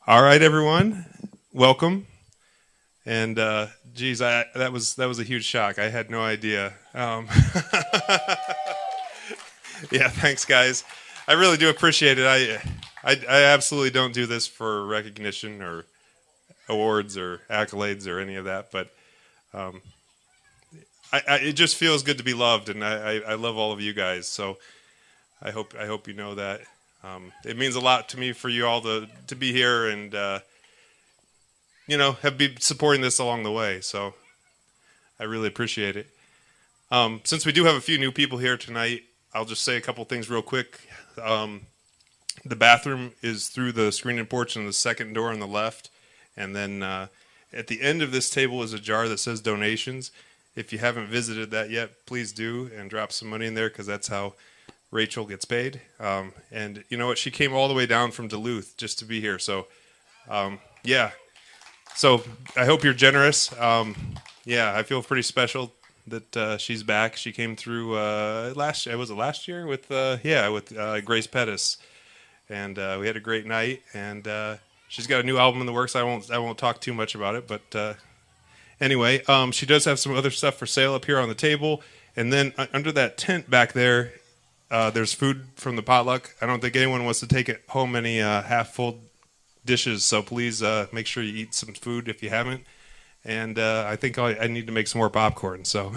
All right, everyone, welcome. And geez, that was a huge shock. I had no idea. Yeah, thanks, guys. I really do appreciate it. I absolutely don't do this for recognition or awards or accolades or any of that, but it just feels good to be loved, and I love all of you guys. So I hope you know that. It means a lot to me for you all to be here and have been supporting this along the way. So I really appreciate it. Since we do have a few new people here tonight, I'll just say a couple things real quick. The bathroom is through the screen and porch and the second door on the left. And then at the end of this table is a jar that says donations. If you haven't visited that yet, please do and drop some money in there, because that's how Rachael gets paid. And you know what? She came all the way down from Duluth just to be here. So, yeah. So I hope you're generous. Yeah, I feel pretty special that she's back. She came through last year with Grace Pettis, and we had a great night. And she's got a new album in the works. I won't talk too much about it, but anyway, she does have some other stuff for sale up here on the table. And then under that tent back there, there's food from the potluck. I don't think anyone wants to take it home any half-full dishes, so please make sure you eat some food if you haven't. And I think I need to make some more popcorn. So,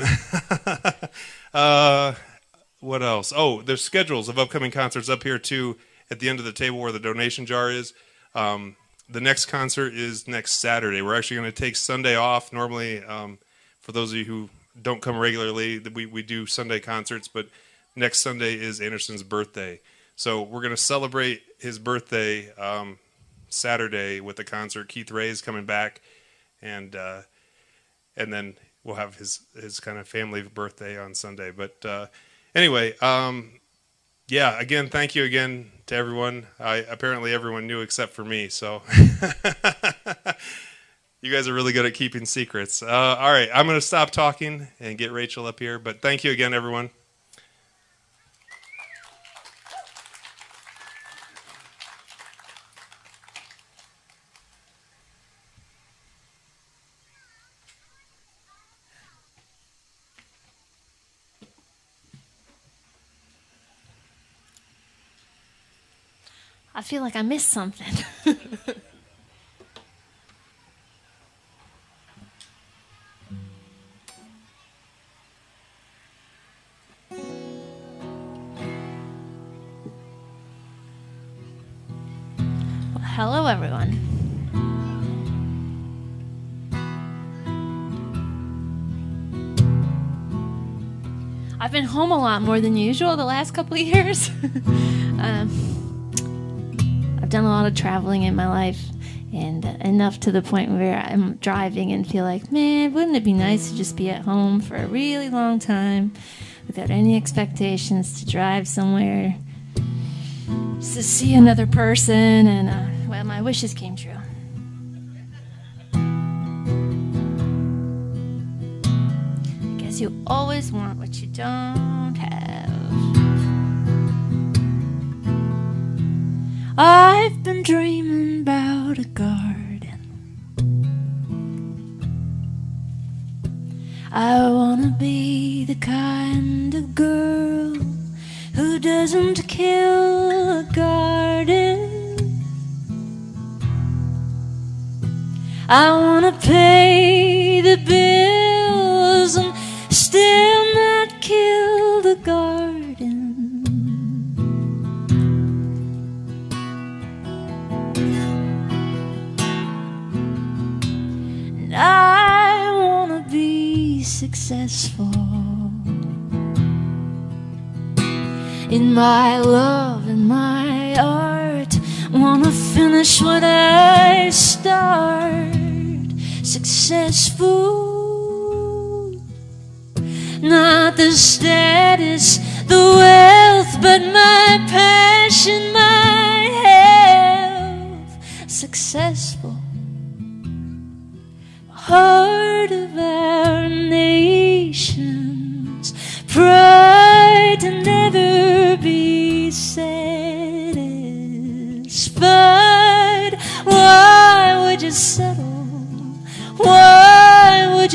what else? Oh, there's schedules of upcoming concerts up here too at the end of the table where the donation jar is. The next concert is next Saturday. We're actually going to take Sunday off. Normally, for those of you who don't come regularly, we do Sunday concerts, but next Sunday is Anderson's birthday. So we're going to celebrate his birthday Saturday with a concert. Keith Ray's coming back, and then we'll have his kind of family birthday on Sunday. But anyway, yeah, again, thank you again to everyone. Apparently everyone knew except for me, so you guys are really good at keeping secrets. All right, I'm going to stop talking and get Rachael up here, but thank you again, everyone. I feel like I missed something. Well, hello, everyone. I've been home a lot more than usual the last couple of years. I've done a lot of traveling in my life, and enough to the point where I'm driving and feel like, man, wouldn't it be nice to just be at home for a really long time without any expectations to drive somewhere just to see another person. And well, my wishes came true. I guess you always want what you don't have. I've been dreaming about a garden. I wanna be the kind of girl who doesn't kill a garden. I wanna pay the bills and still not kill the garden. I wanna be successful in my love and my art. Wanna finish what I start. Successful, not the status, the wealth, but my passion, my health. Successful, heart of our nation's pride to never be satisfied. Why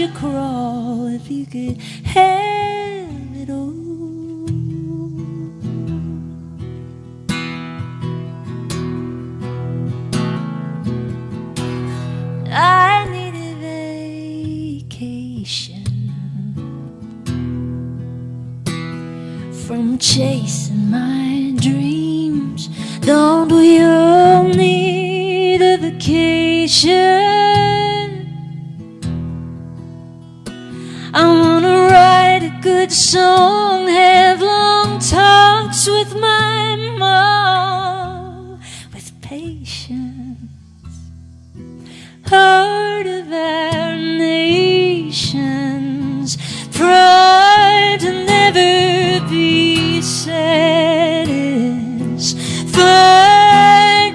you crawl if you could have it all? I need a vacation from chasing my dreams. Don't we all need a vacation? I wanna write a good song, have long talks with my mom, with patience, heart of our nation's pride to never be satisfied,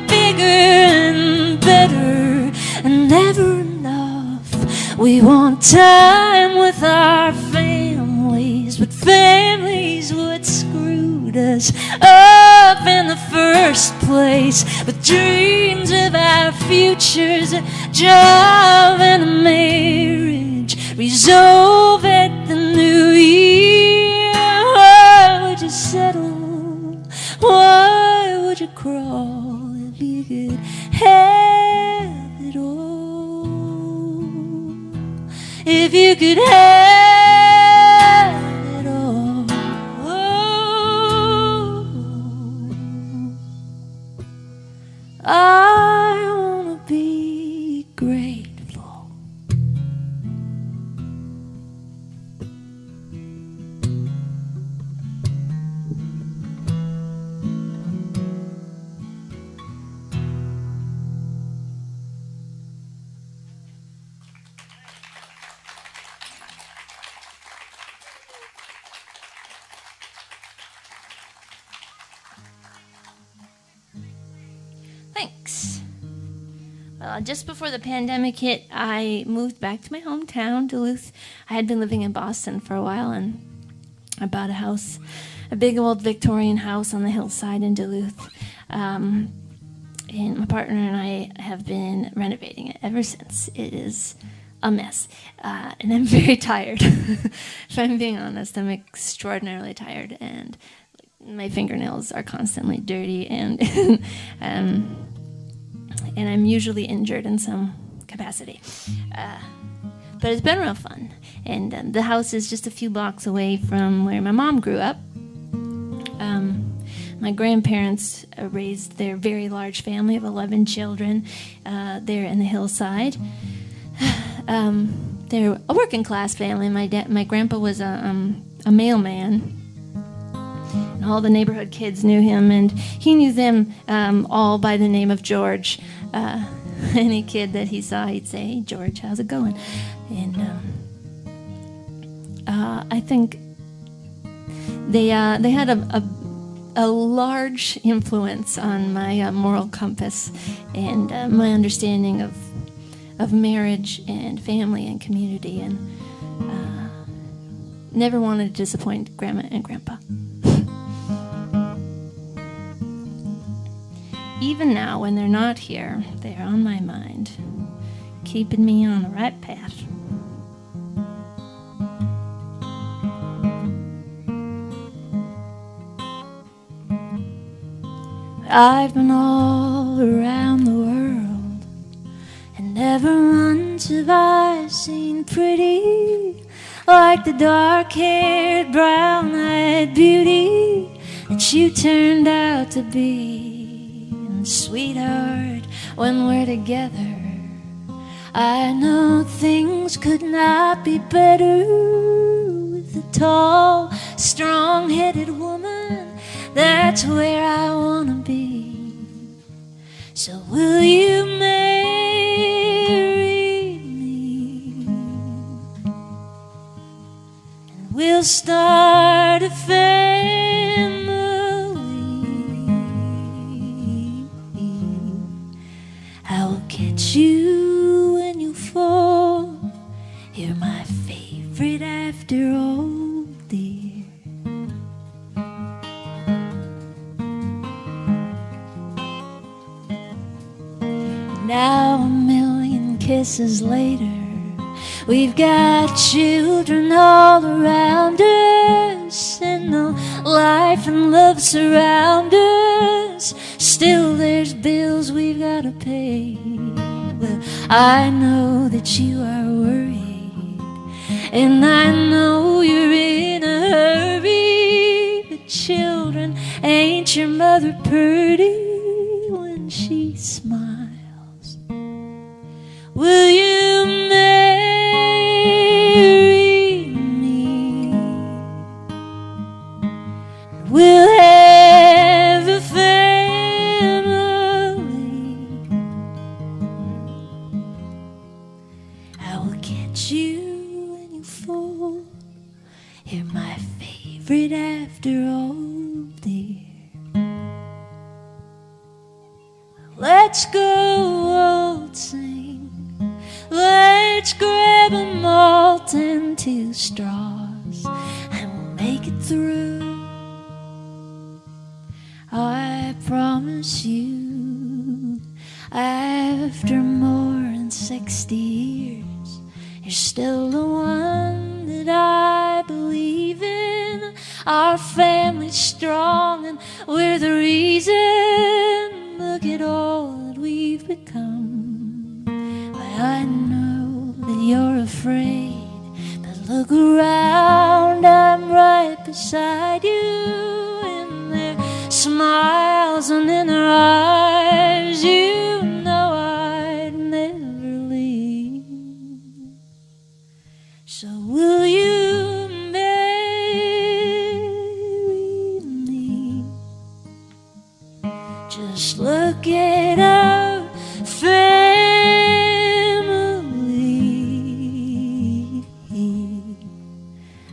bigger and better and never enough. We want time with our families, but families what screwed us up in the first place, with dreams of our futures, a job and a marriage, resolve at the new year. Why would you settle? Why would you crawl if you could have it all? If you could have it all. I wanna be grateful. Thanks. Well, just before the pandemic hit, I moved back to my hometown, Duluth. I had been living in Boston for a while, and I bought a house, a big old Victorian house on the hillside in Duluth. And my partner and I have been renovating it ever since. It is a mess, and I'm very tired. If I'm being honest, I'm extraordinarily tired, and my fingernails are constantly dirty, and and I'm usually injured in some capacity. But it's been real fun. And the house is just a few blocks away from where my mom grew up. My grandparents raised their very large family of 11 children there in the hillside. They're a working class family. My grandpa was a mailman. And all the neighborhood kids knew him, and he knew them all by the name of George. Any kid that he saw, he'd say, "Hey, George, how's it going?" And I think they had a large influence on my moral compass and my understanding of marriage and family and community, and never wanted to disappoint Grandma and Grandpa. Even now, when they're not here, they're on my mind, keeping me on the right path. I've been all around the world, and never once have I seen pretty like the dark-haired, brown-eyed beauty that you turned out to be. And sweetheart, when we're together, I know things could not be better. With a tall, strong-headed woman, that's where I wanna be. So will you marry me? And we'll start a family. I'll catch you when you fall. You're my favorite after all, dear. Now a million kisses later, We've got children all around us, and the life and love surround us. Still there's bills we've got to pay. Well, I know that you are worried, and I know you're in a hurry. But children, ain't your mother pretty when she smiles? Will you marry me? We'll have a family. I will catch you when you fall. You're my favorite after all, dear. Let's go waltzing. Let's grab a malt and 2 straws, and we'll make it through. I promise you, after more than 60 years, you're still the one that I believe in. Our family's strong and we're the reason. Look at all that we've become. I know that you're afraid, but look around, I'm right beside you. In their smiles and in their eyes, you know I'd never leave. So will you marry me? Just look at our family.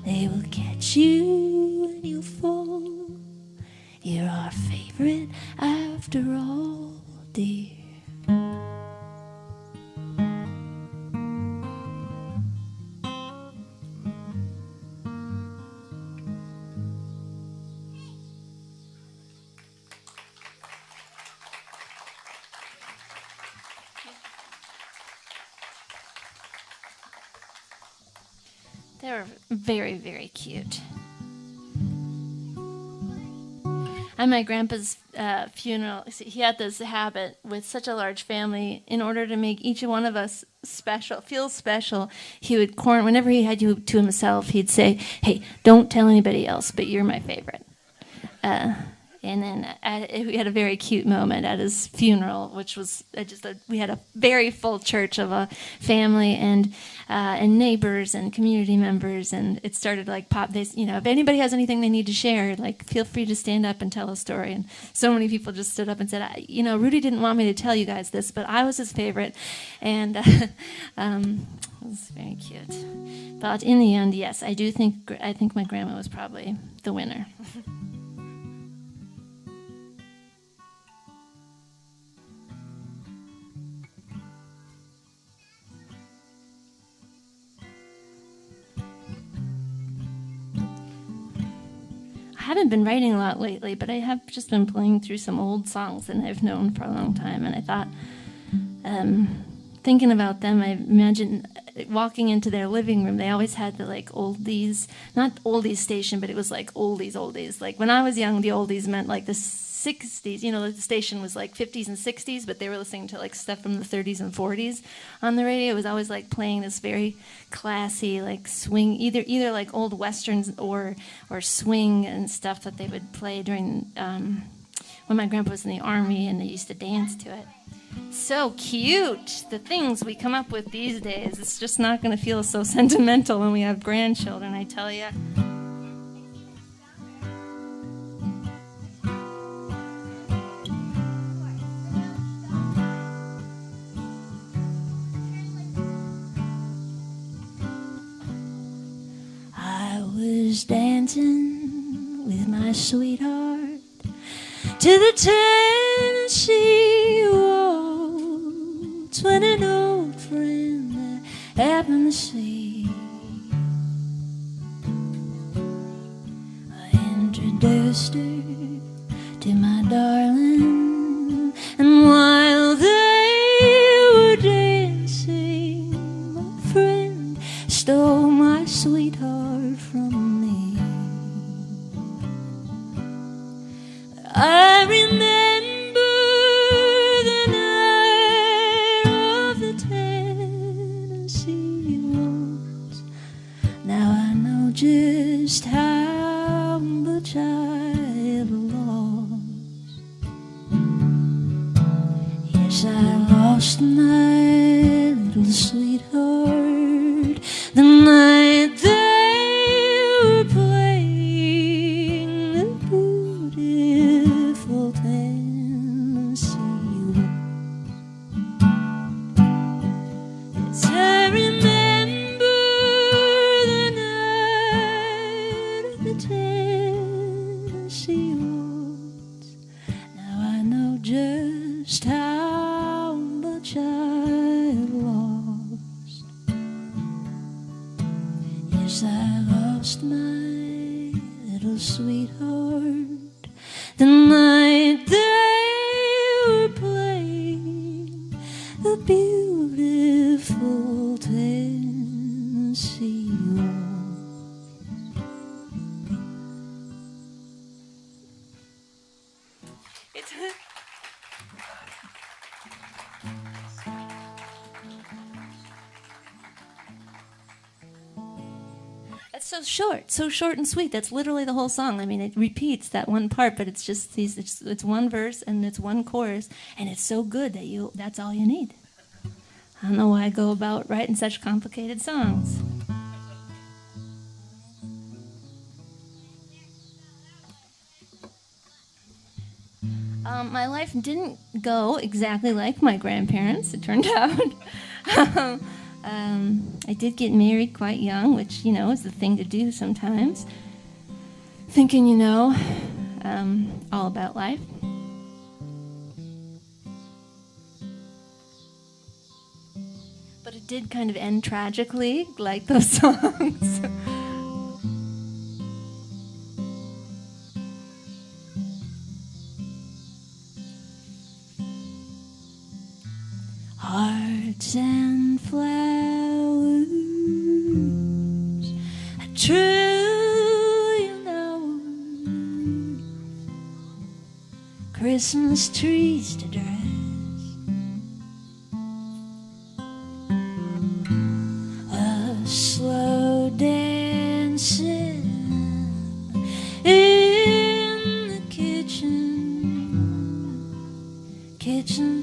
They will catch you when you fall. You're our favorite after all, dear. They were very, very cute. At my grandpa's funeral, he had this habit with such a large family. In order to make each one of us special, feel special, he would whenever he had you to himself, he'd say, "Hey, don't tell anybody else, but you're my favorite." And then we had a very cute moment at his funeral, which was we had a very full church of a family and neighbors and community members, and it started like pop. If anybody has anything they need to share, like feel free to stand up and tell a story. And so many people just stood up and said, Rudy didn't want me to tell you guys this, but I was his favorite, and it was very cute. But in the end, yes, I think my grandma was probably the winner. I haven't been writing a lot lately, but I have just been playing through some old songs that I've known for a long time, and I thought, thinking about them, I imagine walking into their living room. They always had the oldies, not oldies station, but it was like oldies. Like when I was young, the oldies meant like the 60s. The station was like 50s and 60s, but they were listening to like stuff from the 30s and 40s on the radio. It was always like playing this very classy like swing, either like old westerns or swing and stuff that they would play during when my grandpa was in the army, and they used to dance to it. So cute, the things we come up with these days. It's just not going to feel so sentimental when we have grandchildren, I tell you. I was dancing with my sweetheart to the Tennessee waltz when an old friend that happened to see. I introduced her to my darling, and while they were dancing, my friend stole my sweetheart from me. I remember the night of the Tennessee waltz. Now I know just how much I've lost. Yes, I lost my little sweetheart the night they were playing the beautiful Tennessee waltz. Yes, I remember the night of the Tennessee waltz. Now I know just how much I've lost. Yes, I lost my little sweetheart the night they were playing the beautiful Tennessee waltz. It's That's so short and sweet. That's literally the whole song. I mean, it repeats that one part, but it's just it's one verse and it's one chorus, and it's so good that that's all you need. I don't know why I go about writing such complicated songs. My life didn't go exactly like my grandparents, it turned out. I did get married quite young, which, is the thing to do sometimes. Thinking, all about life. But it did kind of end tragically, like those songs. Hearts and flowers, a trillion hours, Christmas trees to dress, a slow dancing in the kitchen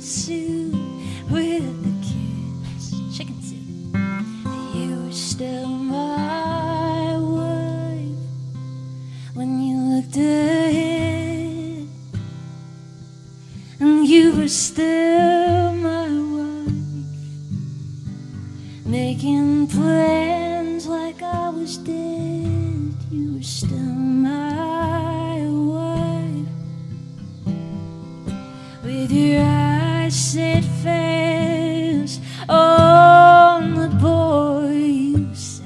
soup with the kids, chicken soup. You were still my wife when you looked ahead, and you were still my wife, making plans like I was dead. You were still my wife, with your eyes set fast on the boy you said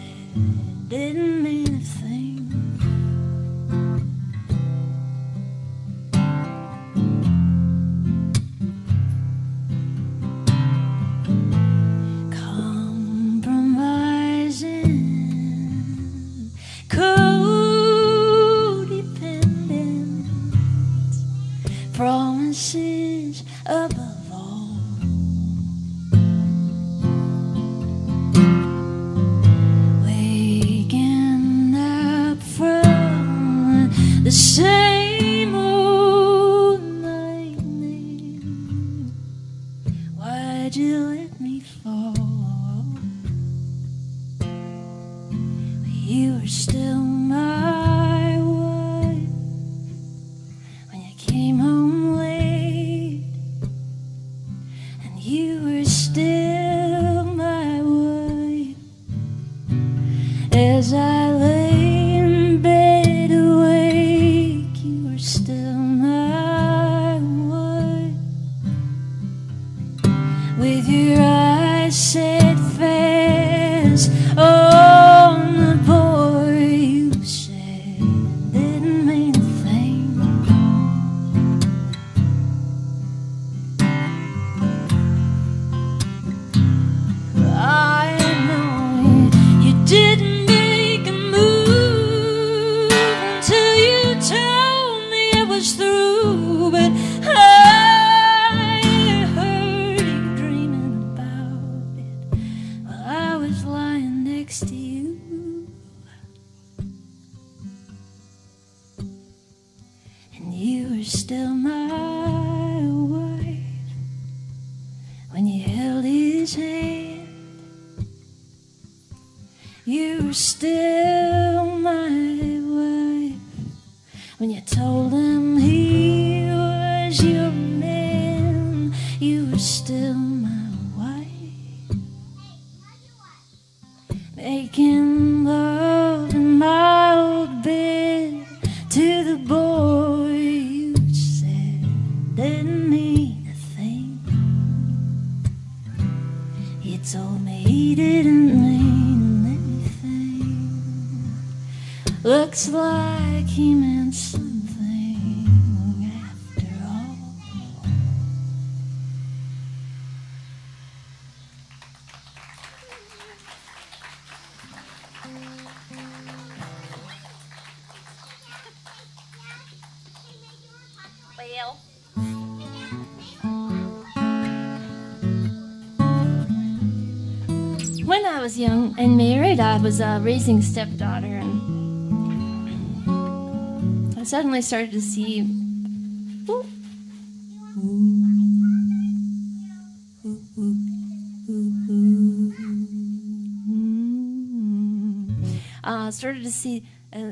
didn't mean a thing. Compromising, codependent, promises above all. Waking up from the same old nightmare. Why'd you let me fall? You were still my wife when you came home late, and you were still my wife as I lay in bed awake. You were still my wife, with your eyes set fast on the boy you said didn't mean a thing. I know you didn't still my wife. When you held his hand, you're still my wife. When you told him he was your man, you were still my wife. Making love in my old bed to the boy you said didn't mean a thing. He told me he didn't mean anything. Looks like he meant something after all. Well, when I was young and married, I was raising a stepdaughter, and I suddenly started to see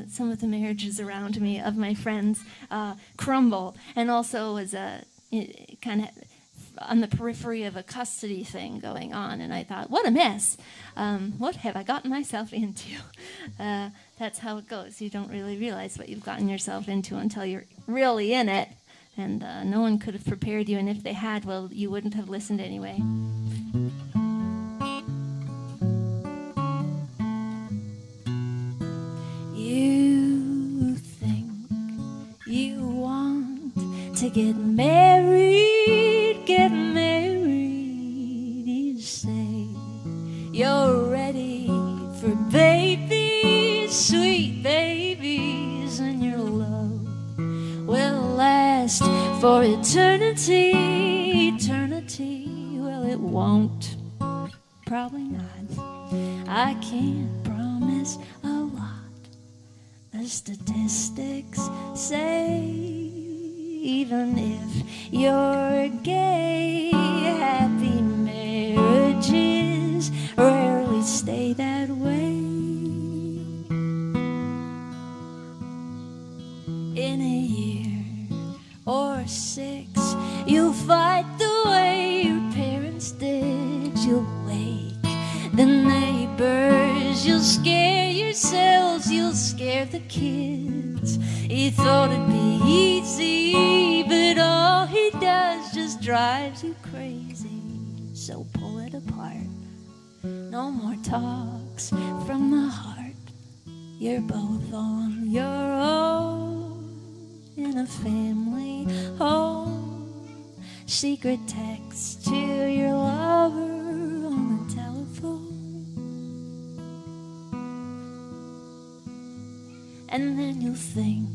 some of the marriages around me of my friends crumble, and also was kind of on the periphery of a custody thing going on, and I thought, what a mess. What have I gotten myself into? That's how it goes. You don't really realize what you've gotten yourself into until you're really in it, and no one could have prepared you, and if they had, well, you wouldn't have listened anyway. You think you want to get married, you say you're ready for babies, sweet babies, and your love will last for eternity, well, it won't, probably not. I can't promise a lot. The statistics say even if you're gay, happy marriages rarely stay that way. In a year or 6, you'll fight the way your parents did. You'll wake the neighbors, you'll scare yourselves, you'll scare the kids. He thought it'd be easy, but all he does just drives you crazy. So pull it apart. No more talks from the heart. You're both on your own in a family home. Secret texts to your lover on the telephone. And then you'll think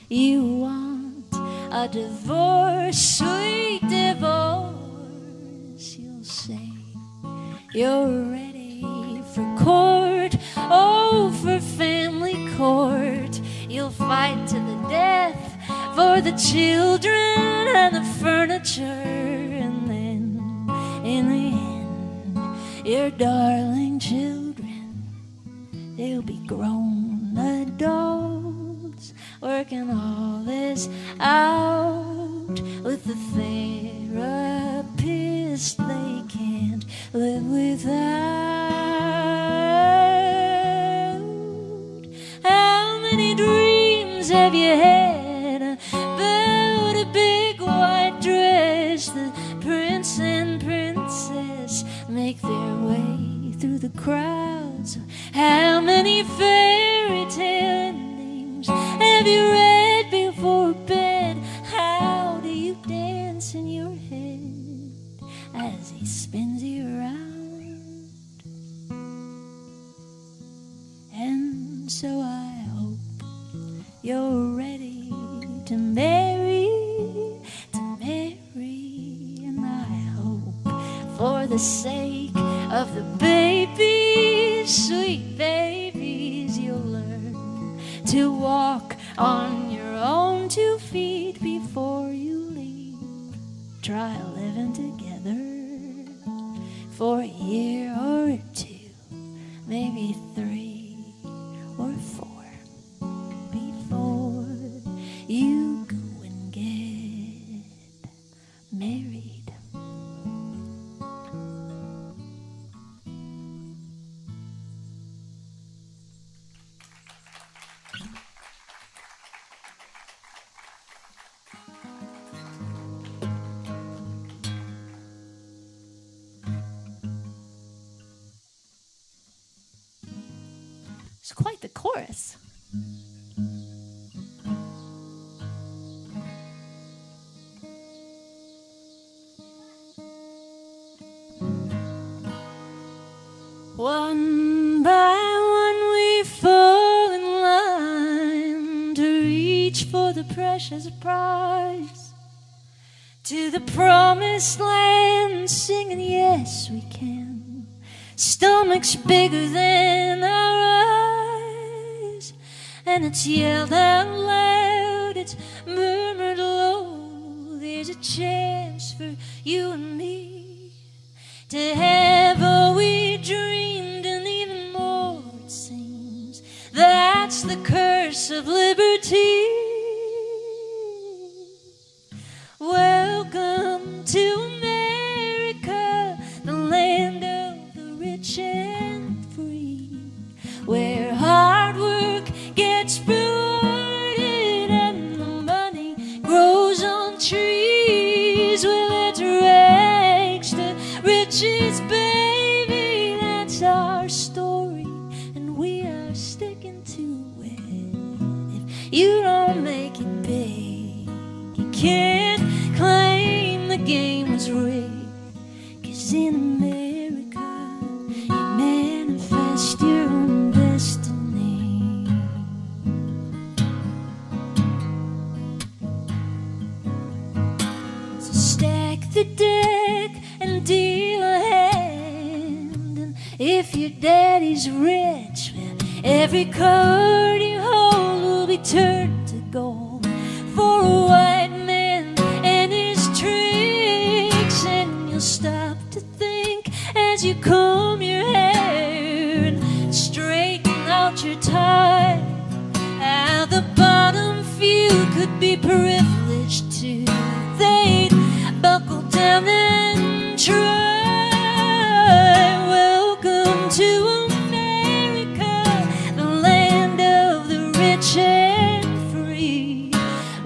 you want a divorce, sweet divorce. You'll say you're ready for court, oh, for family court. You'll fight to the death for the children and the furniture. And then, in the end, your darling children, they'll be grown adults, working all this out with the therapist they can't live without. How many dreams have you had about a big white dress? The prince and princess make their way through the crowds. How many fairy tale endings have you read before bed? How do you dance in your head as he spins you around? And so I hope you're ready to marry, and I hope for the sake of the babies, sweet babies, you'll learn to walk on your own 2 feet. try living together for a year or two, maybe 3 or 4, before you go and get married. It's quite the chorus. One by one we fall in line to reach for the precious prize, to the promised land, singing yes we can, stomachs bigger than our eyes, and it's yelled out loud, it's murmured low, there's a chance for you and me to have all we dreamed and even more, it seems. That's the curse of liberty. Welcome to America, the land of the rich and free, where hard work gets rewarded and the money grows on trees. Well, it's rags to riches, baby, that's our story, and we are sticking to it. If you don't make it big, you can't claim the game was rigged, 'cause in America you manifest your own destiny. So stack the deck and deal a hand, and if your daddy's rich, well, every card you hold will be turned to gold for a white man and his tricks. And you'll stop to think as you comb your hair and straighten out your tie, how the bottom few could be privileged too. They'd buckle down and try. Welcome to America, the land of the rich and free,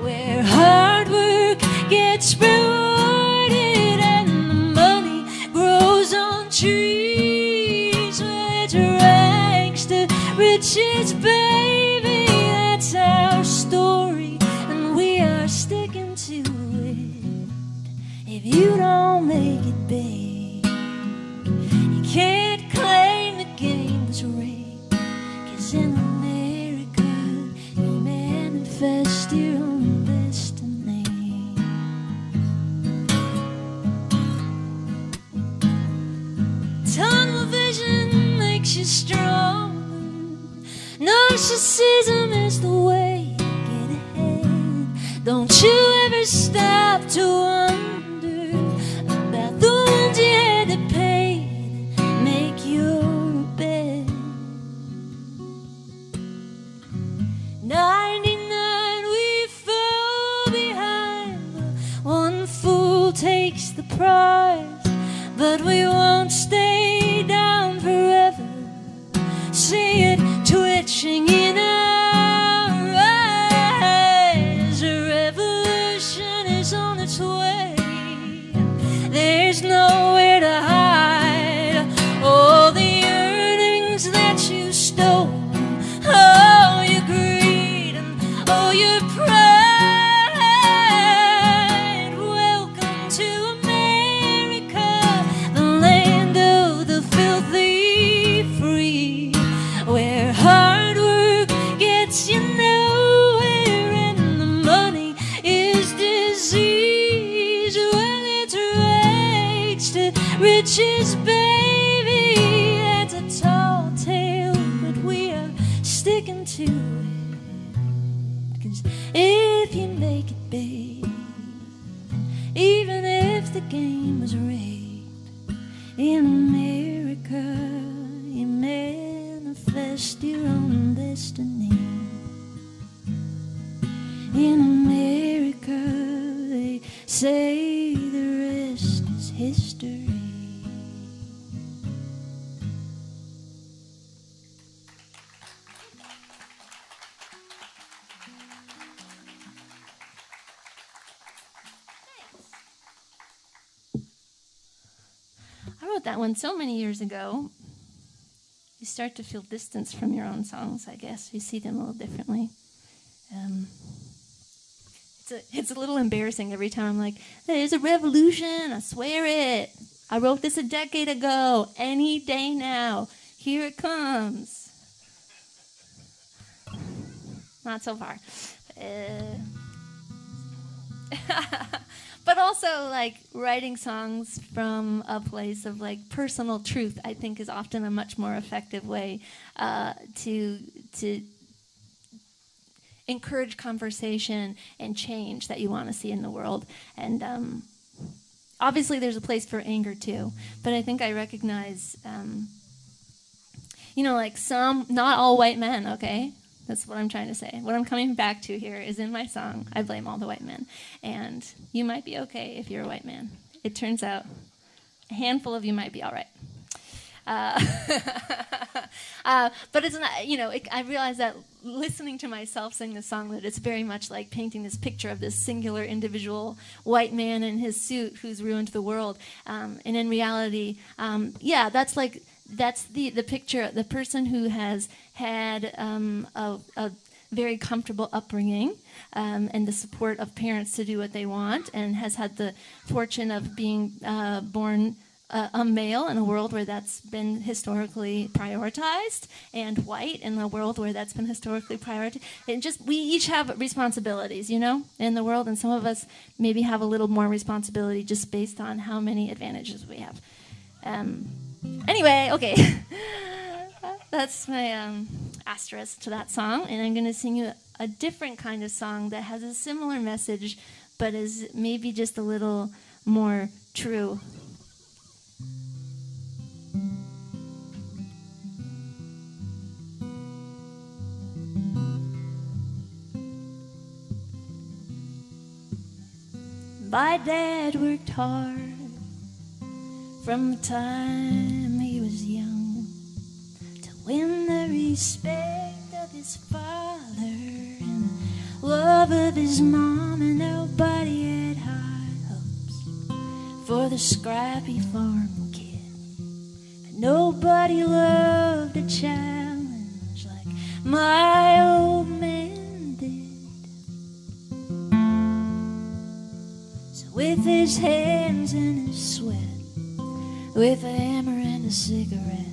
where hard work gets rewarded and the money grows on trees. Well, it's rags to riches, baby, that's our story, and we are sticking to it. If you don't make it big, you can't claim the game was rigged, 'cause in America you manifest your own destiny. Tunnel vision makes you strong. Narcissism is the way to get ahead. Don't you ever stop to wonder about the ones you had to pay to make your bed. 99 we fall behind, but one fool takes the prize. But we won't stay down forever. See it twitching in our eyes. A revolution is on its way. There's nowhere to hide all the earnings that you stole, all your greed and all your pride. Welcome to America, the land of the filthy free, where hard work gets you nowhere and the money is disease. Well, it's rags to riches, baby, that's a tall tale, but we are sticking to it. 'Cause if you make it big, even if the game was rigged. In America, you manifest your own destiny. In America, they say the rest is history. I wrote that one so many years ago. You start to feel distance from your own songs, I guess. You see them a little differently. It's a little embarrassing every time I'm like, there's a revolution, I swear it. I wrote this a decade ago. Any day now. Here it comes. Not so far. But also, like, writing songs from a place of, like, personal truth, I think, is often a much more effective way to encourage conversation and change that you want to see in the world. And obviously, there's a place for anger, too. But I think I recognize, like not all white men, okay? That's what I'm trying to say. What I'm coming back to here is in my song, I blame all the white men. And you might be okay if you're a white man. It turns out a handful of you might be all right. But it's not, I realize that listening to myself sing this song, that it's very much like painting this picture of this singular individual white man in his suit who's ruined the world. And in reality, that's the picture, the person who has had a very comfortable upbringing and the support of parents to do what they want, and has had the fortune of being born a male in a world where that's been historically prioritized, and white in a world where that's been historically prioritized. And we each have responsibilities, in the world, and some of us maybe have a little more responsibility just based on how many advantages we have. Anyway, okay. That's my asterisk to that song, and I'm going to sing you a different kind of song that has a similar message, but is maybe just a little more true. My dad worked hard from the time he was young to win the respect of his father and love of his mom, and nobody had high hopes for the scrappy farm kid. But nobody loved a challenge like my old man did. So with his hands in his sweat, with a hammer and a cigarette,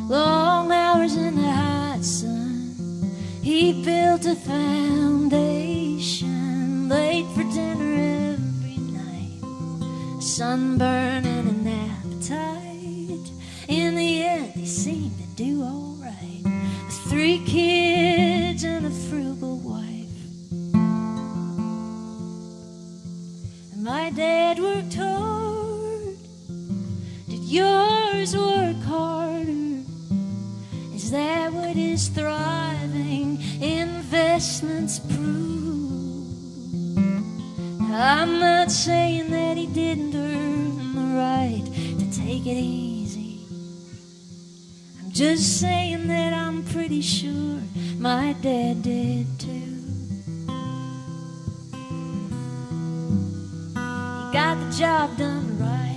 long hours in the hot sun, he built a foundation, late for dinner every night, sunburn and an appetite. In the end, he seemed to do all right, with 3 kids and a frugal wife. And my dad worked hard. Did yours work harder? Is that what his thriving investments prove? I'm not saying that he didn't earn the right to take it easy. I'm just saying that I'm pretty sure my dad did too. He got the job done right.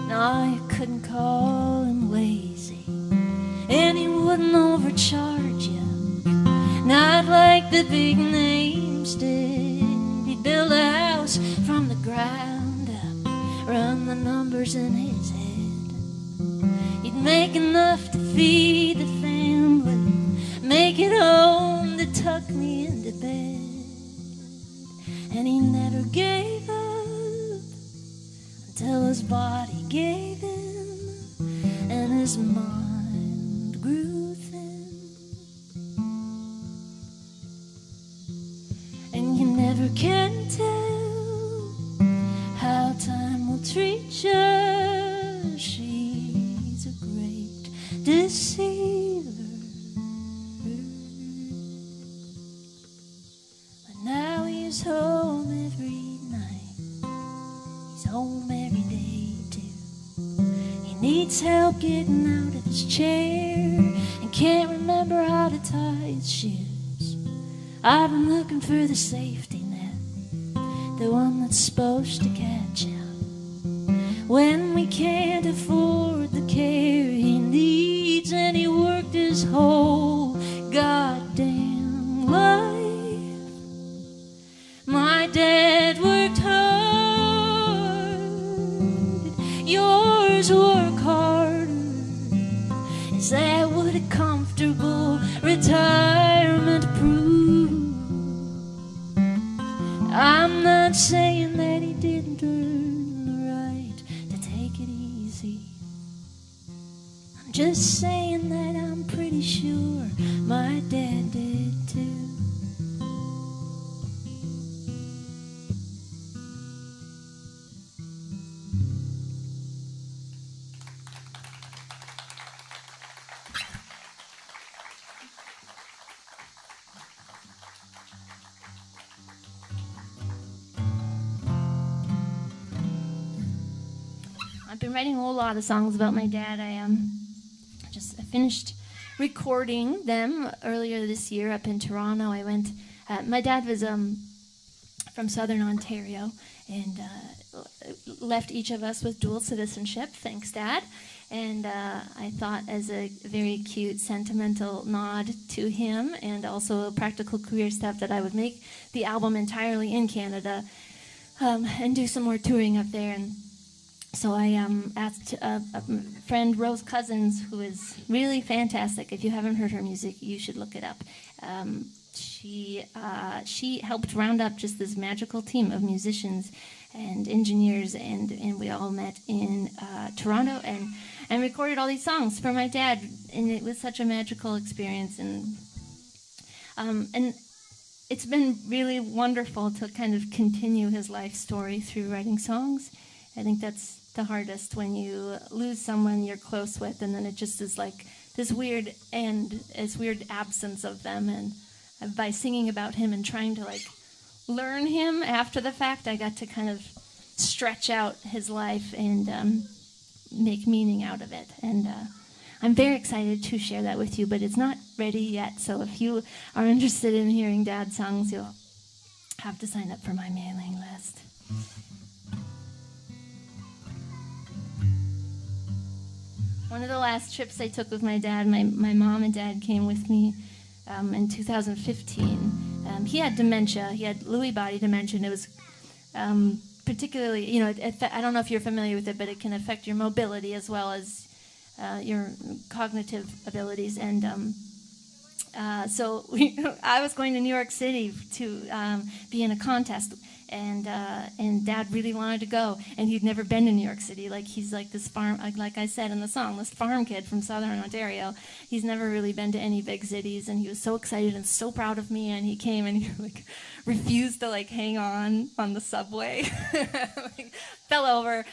No, you couldn't call him lazy, and he wouldn't overcharge you, not like the big names did. He'd build a house from the ground up, run the numbers in his head. He'd make enough to feed the family, make it home to tuck me into bed. And he never gave up until his body gave him and his mind grew thin. And you never can tell needs help getting out of his chair and can't remember how to tie his shoes. I've been looking for the safety net, the one that's supposed to catch him when we can't afford the care he needs, and he worked his whole goddamn life. My dad worked hard, yours work harder. Is that what a comfortable retirement proves? I'm not saying that he didn't earn the right to take it easy. I'm just saying that I'm pretty sure my dad did too. I've been writing a whole lot of songs about my dad. I finished recording them earlier this year up in Toronto. I went. My dad was from Southern Ontario and left each of us with dual citizenship. Thanks, Dad. And I thought, as a very cute, sentimental nod to him, and also practical career stuff, that I would make the album entirely in Canada and do some more touring up there. And so I asked a friend, Rose Cousins, who is really fantastic. If you haven't heard her music, you should look it up. She helped round up just this magical team of musicians and engineers, and we all met in Toronto and recorded all these songs for my dad, and it was such a magical experience. And it's been really wonderful to kind of continue his life story through writing songs. I think that's the hardest, when you lose someone you're close with, and then it just is like this weird end, this weird absence of them. And by singing about him and trying to like learn him after the fact, I got to kind of stretch out his life and make meaning out of it. And I'm very excited to share that with you, but it's not ready yet. So if you are interested in hearing Dad songs, you'll have to sign up for my mailing list. One of the last trips I took with my dad, my mom and dad came with me in 2015. He had dementia. He had Lewy body dementia. And it was particularly, I don't know if you're familiar with it, but it can affect your mobility as well as your cognitive abilities. And so I was going to New York City to be in a contest. And Dad really wanted to go, and he'd never been to New York City. Like, he's like this farm, like I said in the song, this farm kid from Southern Ontario. He's never really been to any big cities, and he was so excited and so proud of me. And he came and he like refused to like hang on the subway, like, fell over,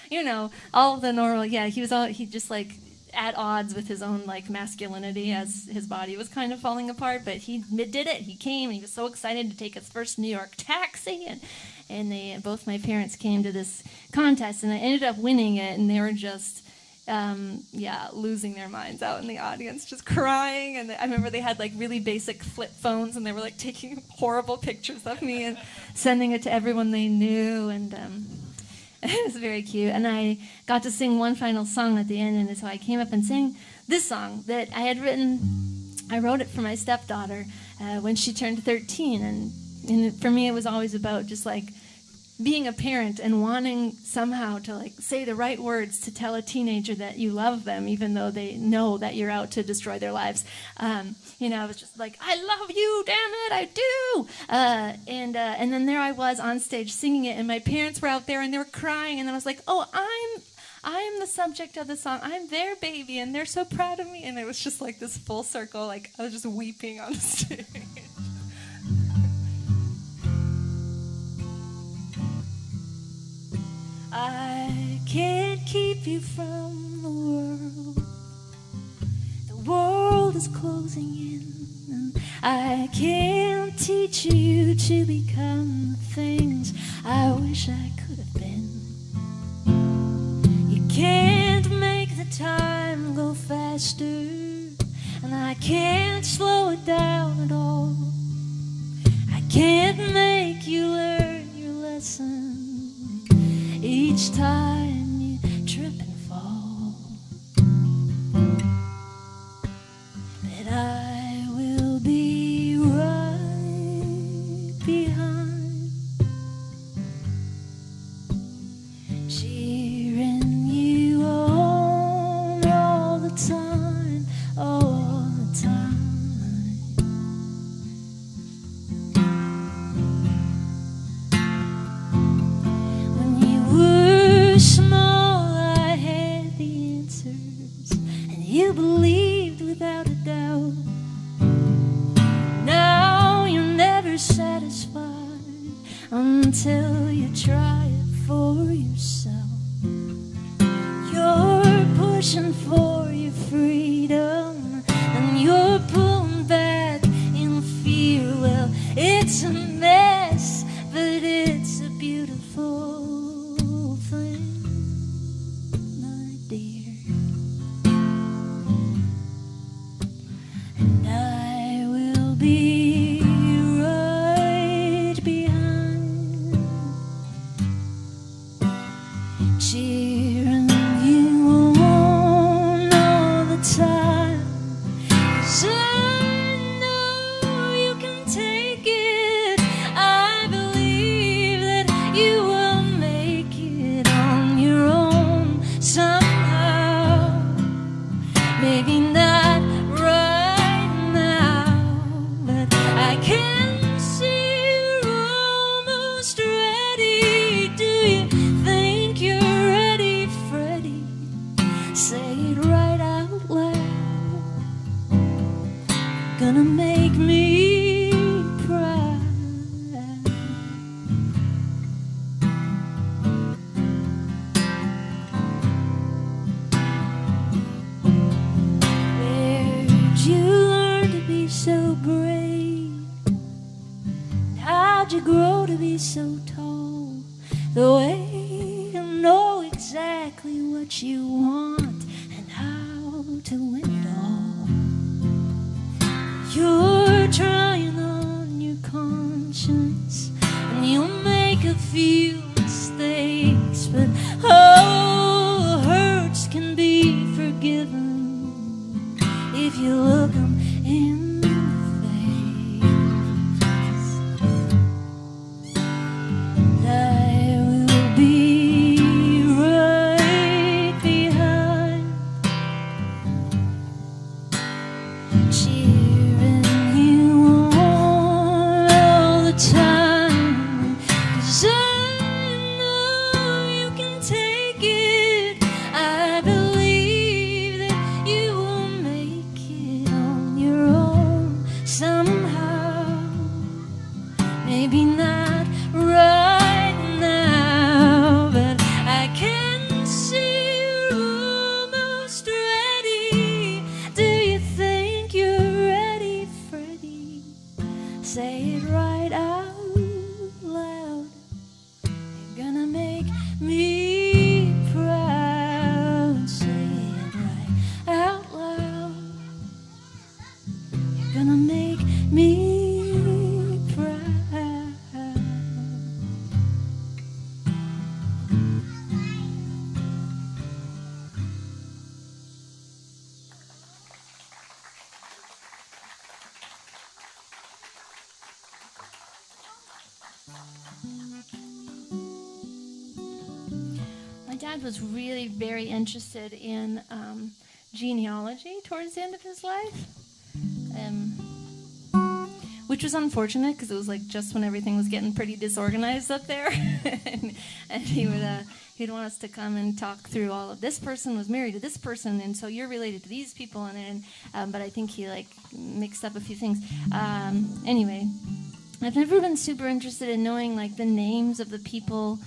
all of the normal. Yeah, he just like at odds with his own like masculinity as his body was kind of falling apart. But he did it. He came, and he was so excited to take his first New York taxi, and both my parents came to this contest, and I ended up winning it, and they were just losing their minds out in the audience, just crying. And I remember they had like really basic flip phones, and they were like taking horrible pictures of me and sending it to everyone they knew, and it was very cute. And I got to sing one final song at the end, and so I came up and sang this song that I had written. I wrote it for my stepdaughter when she turned 13, and for me it was always about just like being a parent and wanting somehow to like say the right words to tell a teenager that you love them, even though they know that you're out to destroy their lives. I was just like, I love you, damn it, I do. And then there I was on stage singing it, and my parents were out there and they were crying, and I was like, oh, I'm the subject of the song. I'm their baby, and they're so proud of me. And it was just like this full circle, like I was just weeping on the stage. I can't keep you from the world. The world is closing in. And I can't teach you to become the things I wish I could have been. You can't make the the time go faster, and I can't slow it down at all. I can't make you learn your lesson each time you trip and fall. But I will be right behind, cheering you on all the time, all the time. When you were small, I had the answers, and you believed without a doubt. Now you're never satisfied until you try it for yourself. You're pushing for your freedom, and you're pulling back in fear. Well, it's a mess, but it's a beautiful thing, my dear. And I will be right behind, cheering you on all the time. 'Cause I know you can take it. I believe that you will make it on your own somehow. Maybe not right now, but I can see you're almost ready. Do you think you're ready, Freddie? Say it right out loud. Gonna make me proud. Where'd you learn to be so brave? How'd you grow to be so tall? The way you know exactly what you want and how to win it all. You're trying on your conscience, and you'll make a few mistakes, but oh, hurts can be forgiven if you look 'em in the face. I will be right behind, cheering you on all the time. 'Cause I know you can take it. I believe that you will make it on your own somehow. Maybe not right now, but I can see you're almost ready. Do you think you're ready, Freddie? Say it right out loud. You're gonna make me proud. Say it right out loud. You're gonna make me proud. My dad was really very interested in genealogy towards the end of his life, which was unfortunate because it was like just when everything was getting pretty disorganized up there, and he'd want us to come and talk through all of this person was married to this person, and so you're related to these people, and but I think he like mixed up a few things. Anyway, I've never been super interested in knowing like the names of the people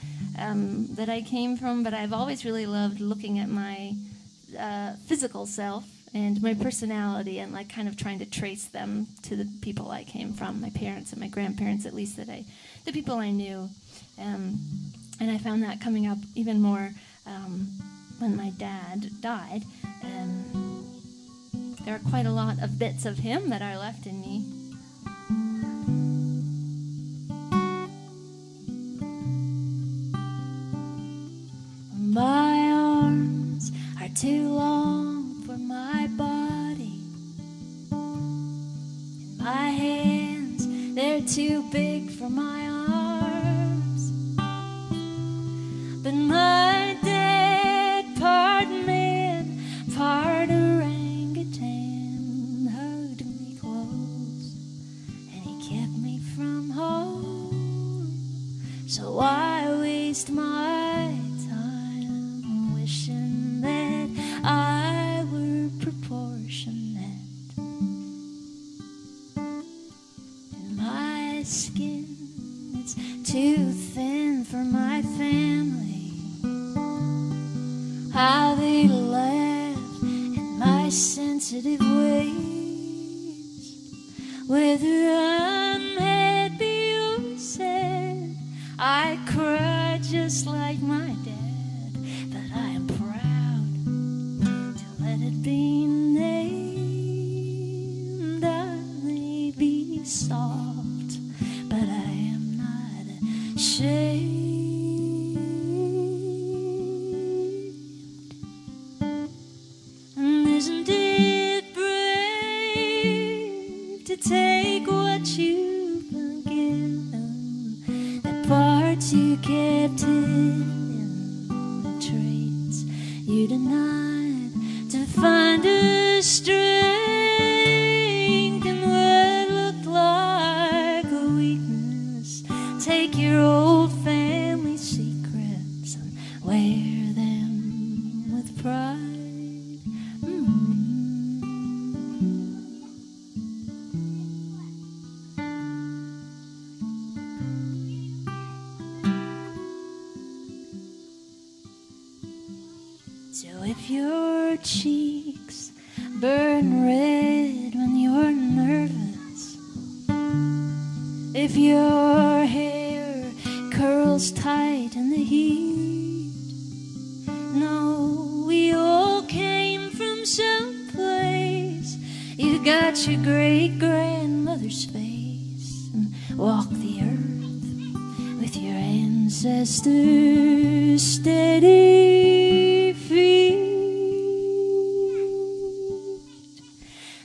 that I came from, but I've always really loved looking at my physical self and my personality and like kind of trying to trace them to the people I came from, my parents and my grandparents, at least the people I knew. And I found that coming up even more when my dad died, there are quite a lot of bits of him that are left in me. My arms are too long for my body, and my hands, they're too big for my arms. But my dad, part man, part orangutan, hugged me close, and he kept me from home. So I waste my time wishing that I were proportionate, and my skin, it's too thin for my family. How they laugh at my sensitive ways, whether I'm happy or sad. I cry just like my dad, but I am proud to let it be named. I may be soft, but I am not ashamed. And isn't it brave to take what you've been given, the parts you kept hidden, the traits you denied, to find a strength in what looked like a weakness? Take your old family secrets and wear them with pride. So if your cheeks burn red when you're nervous, if your hair curls tight in the heat, no, we all came from someplace. You got your great-grandmother's face and walk the earth with your ancestors' steady feet.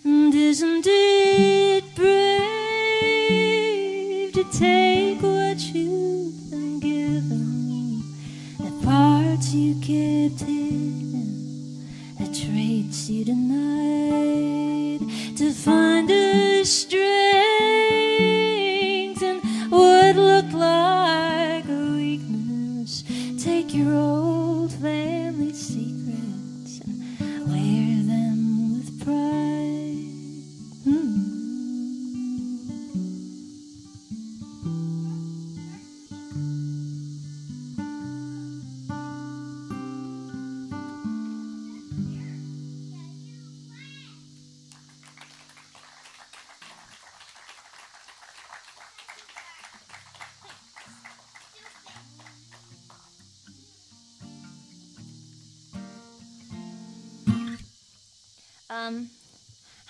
And isn't it brave to take what you've been given, the parts you kept hidden, the traits you denied, to find a strength in what looked like a weakness? Take your old family secrets and wear them with pride.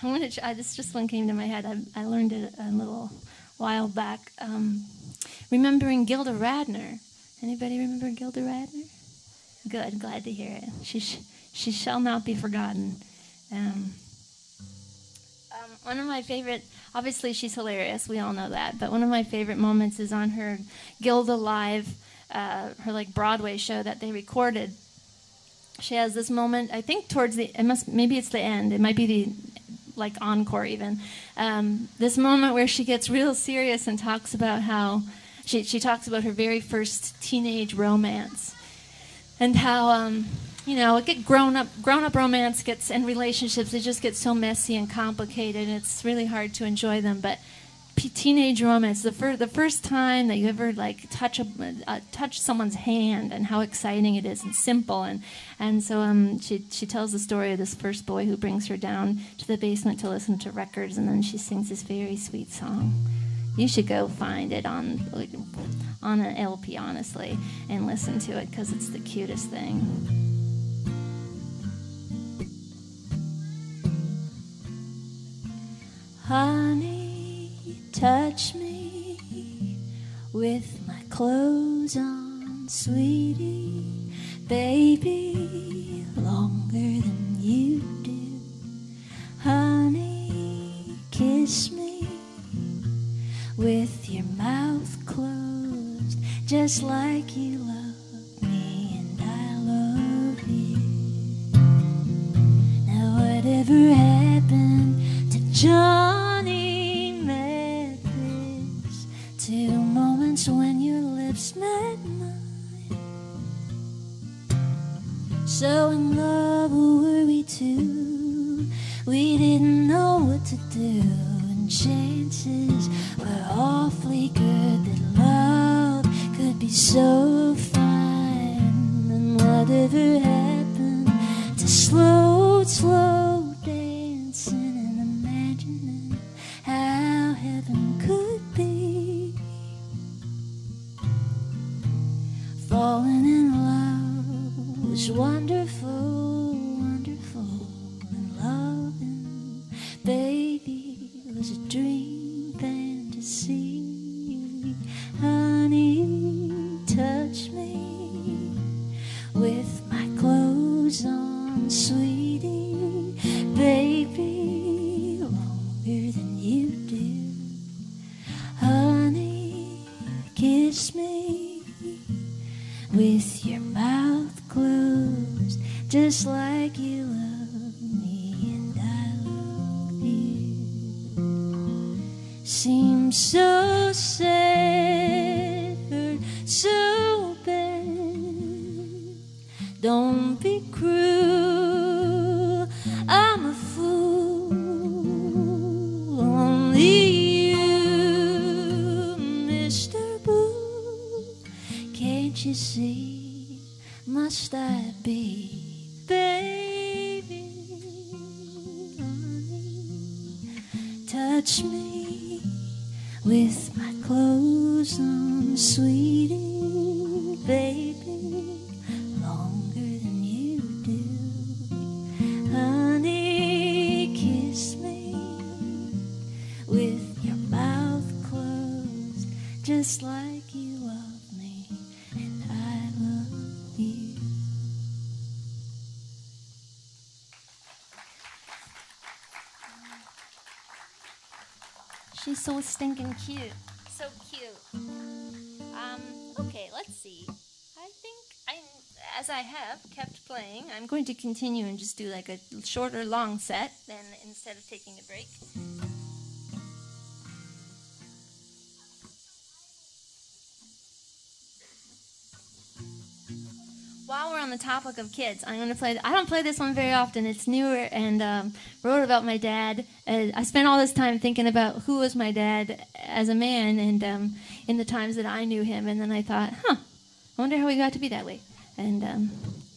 I'm gonna try. This one came to my head. I learned it a little while back. Remembering Gilda Radner. Anybody remember Gilda Radner? Good. Glad to hear it. She shall not be forgotten. One of my favorite. Obviously, she's hilarious. We all know that. But one of my favorite moments is on her Gilda Live, her like Broadway show that they recorded. She has this moment, I think towards the, maybe it's the end, it might be the, like, encore even, this moment where she gets real serious and talks about how, she talks about her very first teenage romance, and how, grown up romance gets, and relationships, they just get so messy and complicated, and it's really hard to enjoy them, but teenage romance, the first time that you ever like touch someone's hand, and how exciting it is and simple, and so she tells the story of this first boy who brings her down to the basement to listen to records, and then she sings this very sweet song. You should go find it on an LP, honestly, and listen to it because it's the cutest thing. Honey, touch me with my clothes on, sweetie, baby, longer than you do. Honey, kiss me with your mouth closed, just like you love me and I love you. Now whatever happened to Johnny Mathis, to moments when your lips met mine? So in love were we two, we didn't know what to do, and chances were awfully good that love could be so fine. And whatever happened to slow dancing and imagining how heaven could be? Falling in love was wonderful, wonderful, and loving, baby, was a dream fantasy. Honey, touch me with my clothes on, sweetie, baby, longer than you do. Honey, kiss me with your mouth closed, just like you love me and I love you. Seems so sad, hurt so bad. Don't be cruel, I'm a fool. Only you, Mr. Boo. Can't you see, must I be, baby? Honey, touch me with my clothes on, sweetie, baby, longer than you do. Honey, kiss me with your mouth closed, just like you love me and I love you. She's so stinking cute. So cute. Okay, let's see. I think as I have kept playing, I'm going to continue and just do like a shorter, long set than instead of taking a break. While we're on the topic of kids, I'm going to play. I don't play this one very often. It's newer and wrote about my dad. I spent all this time thinking about who was my dad as a man and in the times that I knew him. And then I thought, I wonder how he got to be that way. And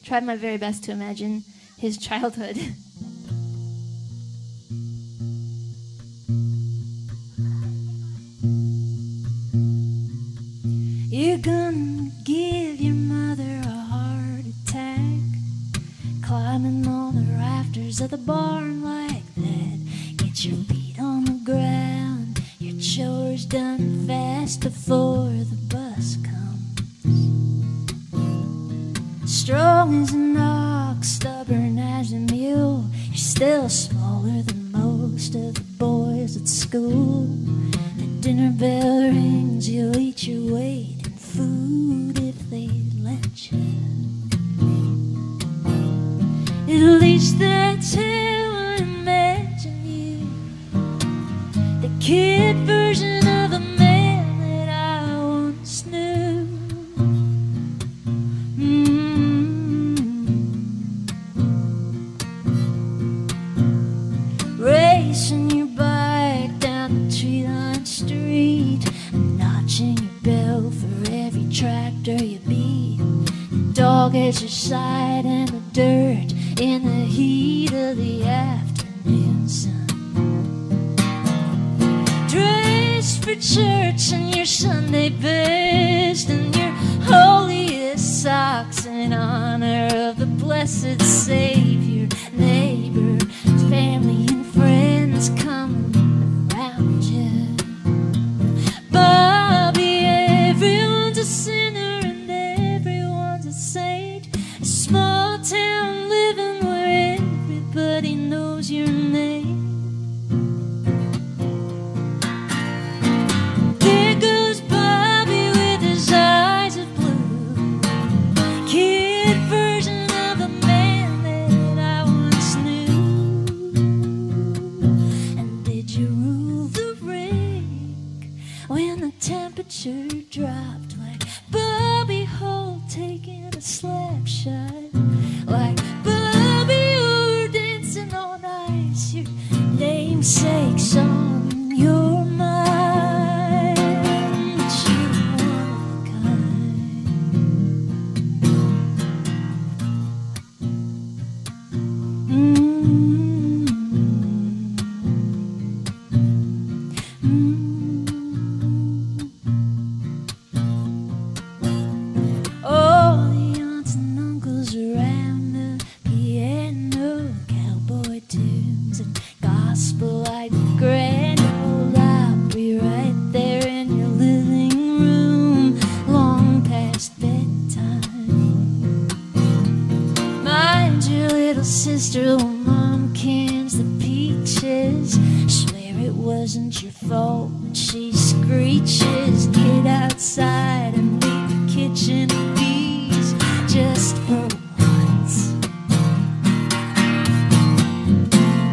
tried my very best to imagine his childhood. You're gonna give your mother a heart attack, climbing all the rafters of the barn like that. Get your feet on the ground, your chores done fast before the bus comes. Strong as an ox, stubborn as a mule, you're still smaller than most of the boys at school. The dinner bell rings, you'll eat your weight in food if they let you. At least that's how I imagine you, the kid version of a man that I once knew. Racing your bike down the tree-lined street, notching your belt for every tractor you beat. The dog at your side and the dirt in the heat of the afternoon sun. Dressed for church in your Sunday best and your holiest socks in honor of the blessed Savior. Neighbor, family and friends come break when the temperature dropped, like Bobby Holt taking a slap shot, like Bobby, you're dancing on ice, your namesake's on your mind, you're one of a kind. All the aunts and uncles around the piano, cowboy tunes and gospel like the Grand Ole Opry right there in your living room, long past bedtime. Mind your little sister while mom cans the peaches. Swear it wasn't your fault when she screeches. Get outside and leave the kitchen in peace just for once.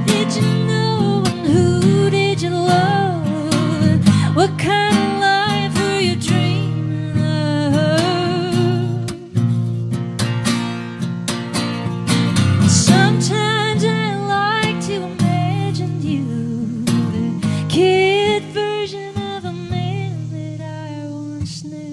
Did you know and who did you love? What kind of life were you dreaming of? Sometimes I like to imagine you, the kid version of a man that I once knew.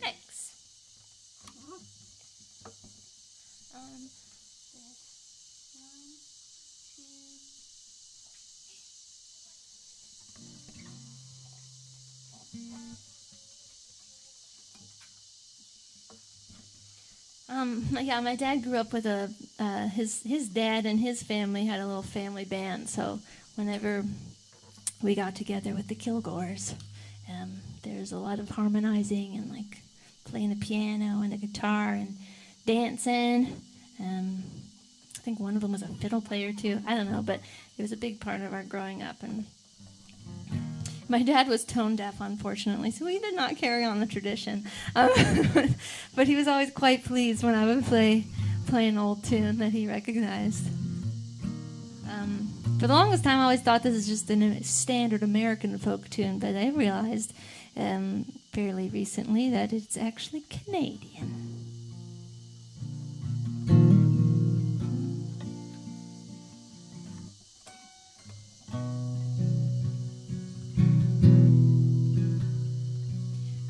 Thanks. Yeah, my dad grew up with his dad and his family had a little family band. So whenever we got together with the Kilgours, there's a lot of harmonizing and like playing the piano and the guitar and dancing. I think one of them was a fiddle player too. I don't know, but it was a big part of our growing up. And my dad was tone deaf, unfortunately, so he did not carry on the tradition. But he was always quite pleased when I would play an old tune that he recognized. For the longest time, I always thought this is just a standard American folk tune, but I realized fairly recently that it's actually Canadian.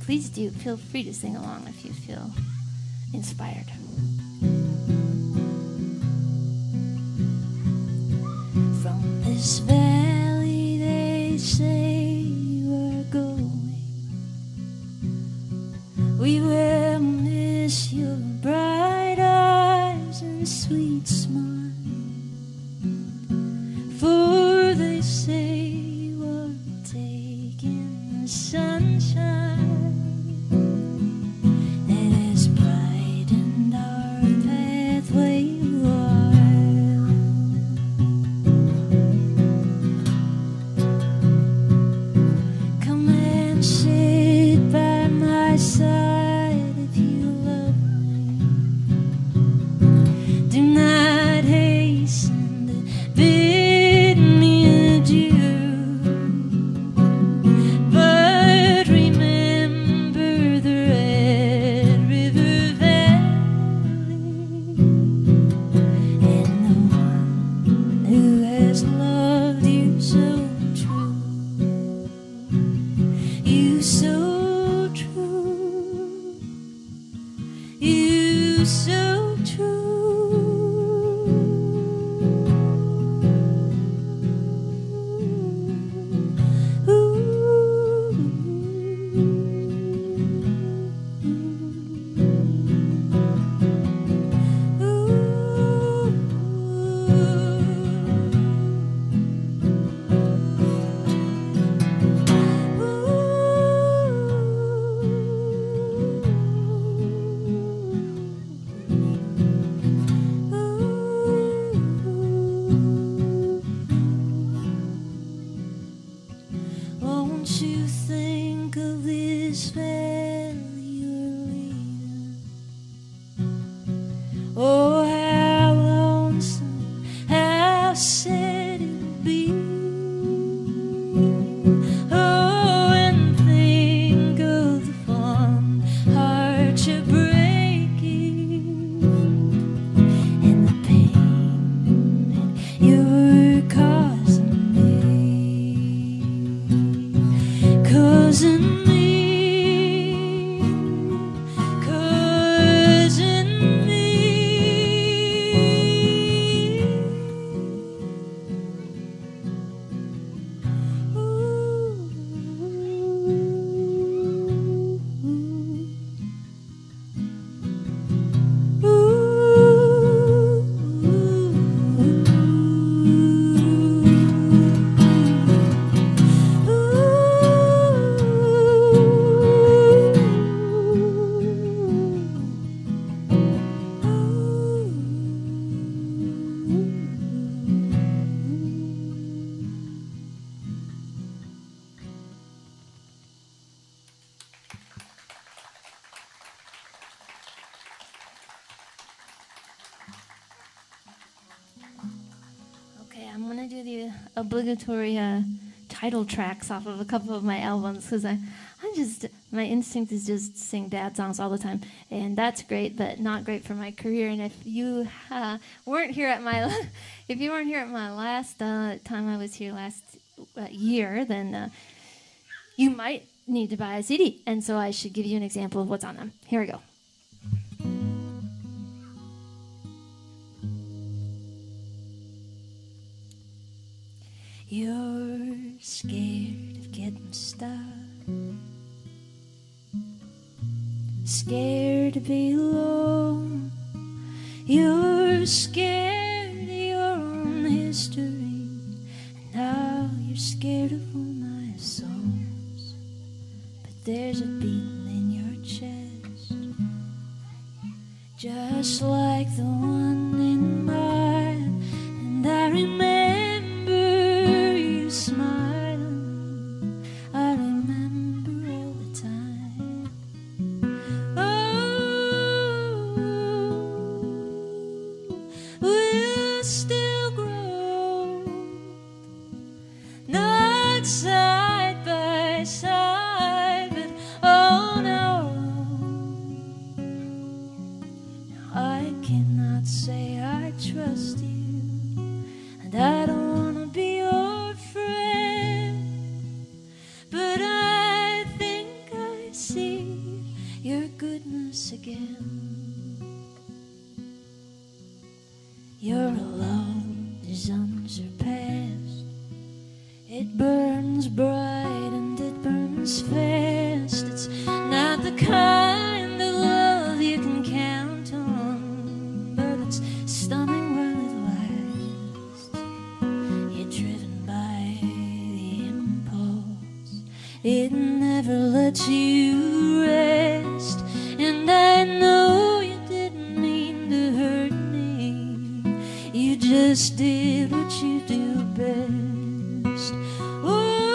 Please do feel free to sing along if you feel inspired. From this valley they say you are going. We will miss your bright eyes and sweet smile. For they say you are taking the sunshine that has brightened our pathway wild. Come and sit by my side if you love me. Do not hasten to bid me adieu, but Don't you think of this valley you're leaving? Oh, how lonesome, how sad it'll be. Oh, and think of the fond heart you're breaking, and the pain that you're causing me, causing me. Okay, I'm gonna do the obligatory title tracks off of a couple of my albums because my instinct is just sing dad songs all the time, and that's great, but not great for my career. And if you weren't here at my last time I was here last year, then you might need to buy a CD, and so I should give you an example of what's on them. Here we go. You're scared of getting stuck, scared to be alone. You're scared of your own history, and now you're scared of all my songs. But there's a beating in your chest, just like the one in mine, and I remember smiling, I remember all the time. Oh, we'll still grow, not side by side, but oh no. Now I cannot say I trust you, and I don't wanna be your friend, but I think I see your goodness again. Your love is unsurpassed, it burns bright and it burns fast. It's not the kind of love you can count on, but it's stunning while it lasts. You're driven by the impulse, it never lets you rest. And I know you didn't mean to hurt me, you just did what you do best. Oh,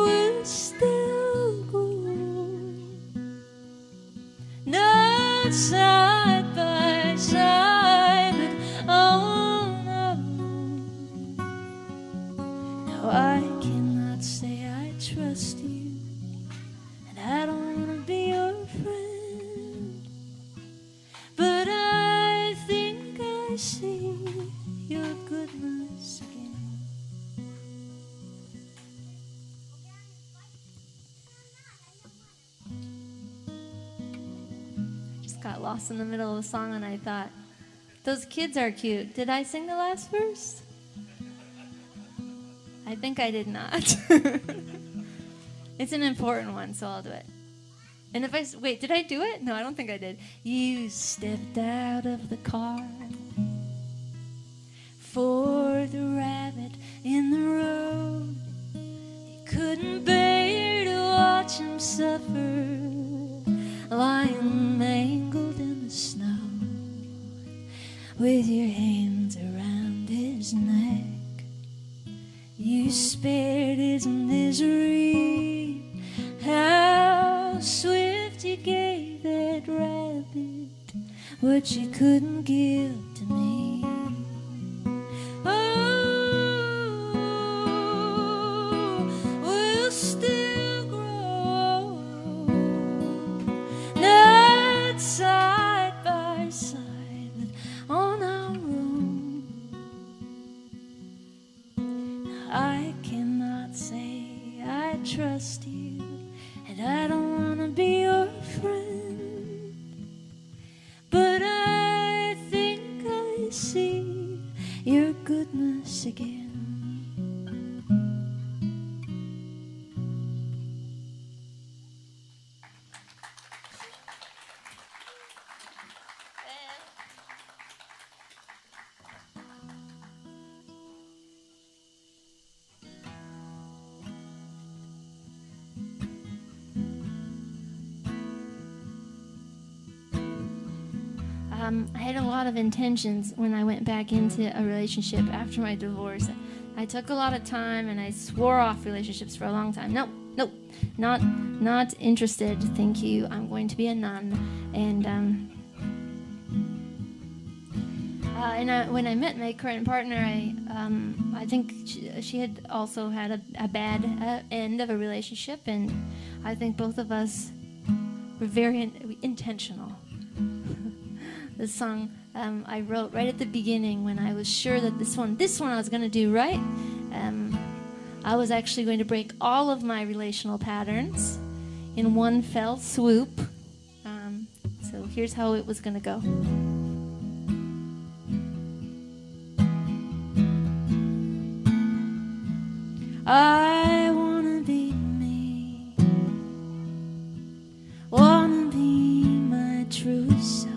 we'll still go, not side by side, but oh no. Now I cannot say I trust you, and I don't want to be your friend, but I think I see your goodness again. I just got lost in the middle of the song and I thought, those kids are cute. Did I sing the last verse? I think I did not. It's an important one, so I'll do it. And if wait, did I do it? No, I don't think I did. You stepped out of the car for the rabbit in the road. You couldn't bear to watch him suffer, lying mangled in the snow, with your hands around his neck. You spared his misery. How swift you gave that rabbit what you couldn't give to me. Oh, we'll still grow, not side by side, but on our own. I cannot say I trust you, and I don't want to be your friend, but I think I see your goodness again. I had a lot of intentions when I went back into a relationship after my divorce. I took a lot of time and I swore off relationships for a long time. Nope, not interested. Thank you. I'm going to be a nun. And when I met my current partner, I think she had also had a bad end of a relationship, and I think both of us were very intentional. The song I wrote right at the beginning when I was sure that this one I was going to do right. I was actually going to break all of my relational patterns in one fell swoop. So here's how it was going to go. I want to be me, want to be my true self.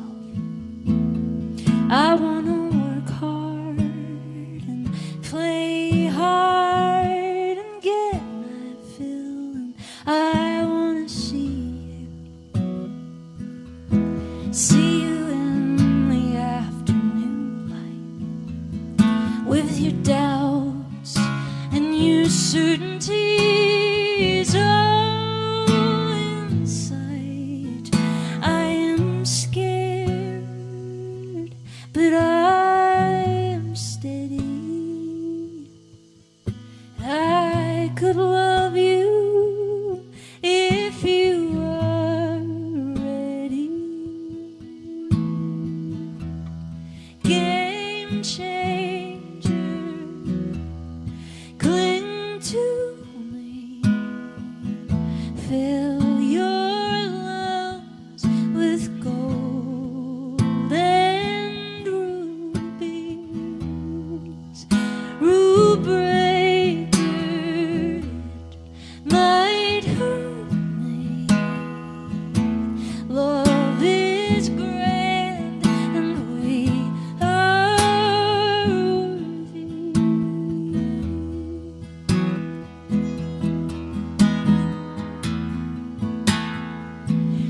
I want to work hard and play hard and get my fill, and I want to see you in the afternoon light, with your doubts and your certainties all in sight. I am scared, but I am steady. I could love you if you are ready. Game changer, cling to me. Fill your lungs with gold and rubies. Rule breaker, it might hurt me. Love is grand and we are worthy.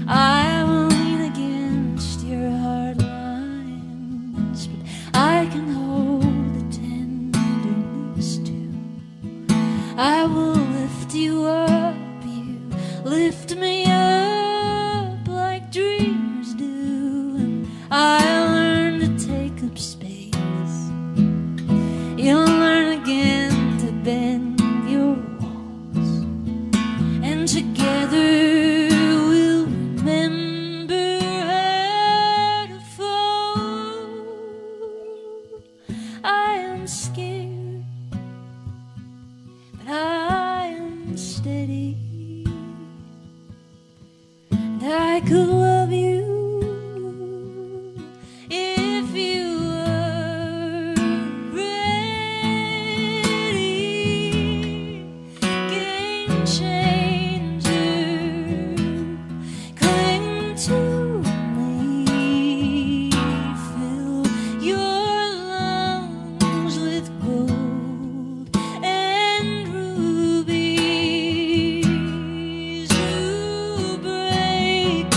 I will lean against your hard lines, but I can hold the tenderness too. I will lift you up, you lift me up like dreamers do, and I learn to take up space. You'll learn again to bend your walls, and together we'll remember how to fall. I am scared, but I am steady, and I could love you if you were ready. Game changer, cling to me. Fill your lungs with gold and rubies. Rule breaker,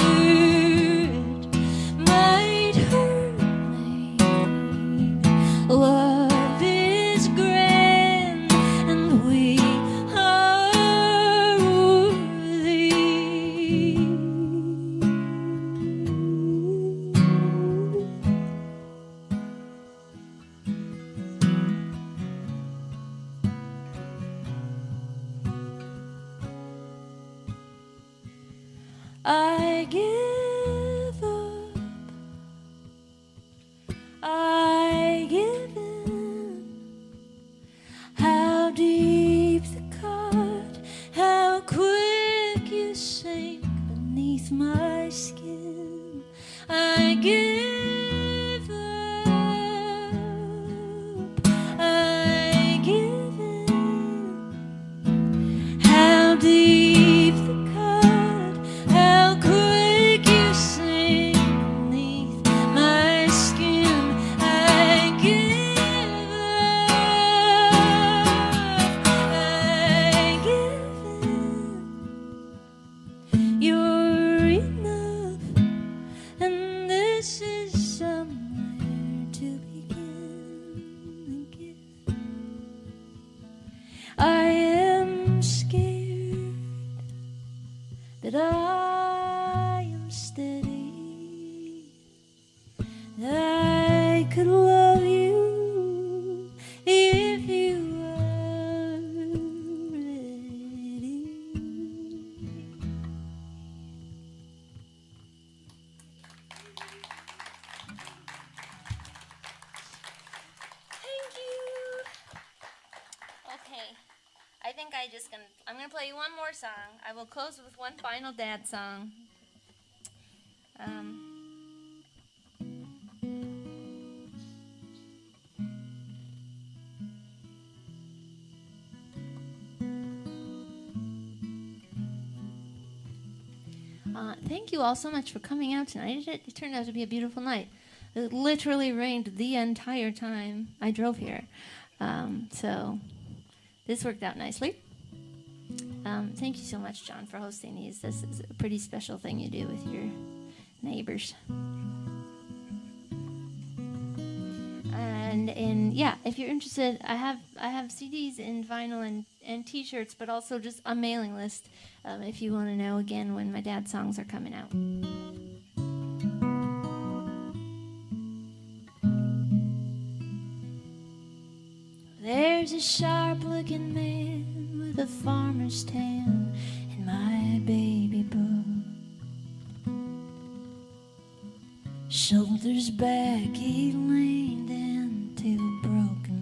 I give up. I give in. How deep the cut, how quick you sink beneath my skin. I give up. I give in. How deep the cut, how quick you sink beneath my skin. I give up. I give in. You're enough, and this is somewhere to begin again. I am scared that I am steady, that I could love you if you were ready. Thank you. Okay, I think I'm gonna play you one more song. I will close with one final dad song. Thank you all so much for coming out tonight. It turned out to be a beautiful night. It literally rained the entire time I drove here. So this worked out nicely. Thank you so much, Jon, for hosting these. This is a pretty special thing you do with your neighbors. And yeah, if you're interested, I have CDs and vinyl and T-shirts, but also just a mailing list if you want to know again when my dad's songs are coming out. There's a sharp-looking man with a farmer's tan in my baby book. Shoulders back, he leaned into a broken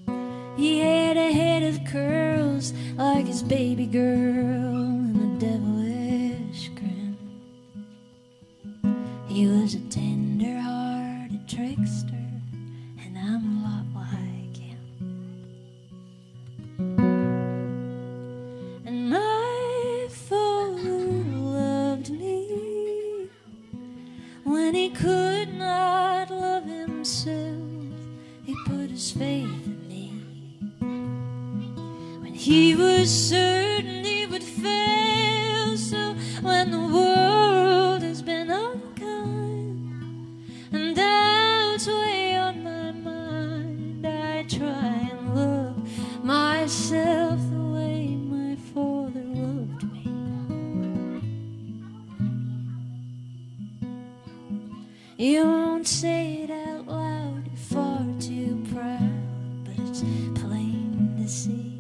world. He had a head of curls like his baby girl and a devilish grin. He was a tender-hearted trickster, and I'm a lot like him. And my father loved me when he could not love himself. He put his faith in me when he was certain he would fail. So when the world has been unkind and doubts weigh on my mind, I try and love myself the way my father loved me. You won't say it out loud, you're far too proud, but it's plain to see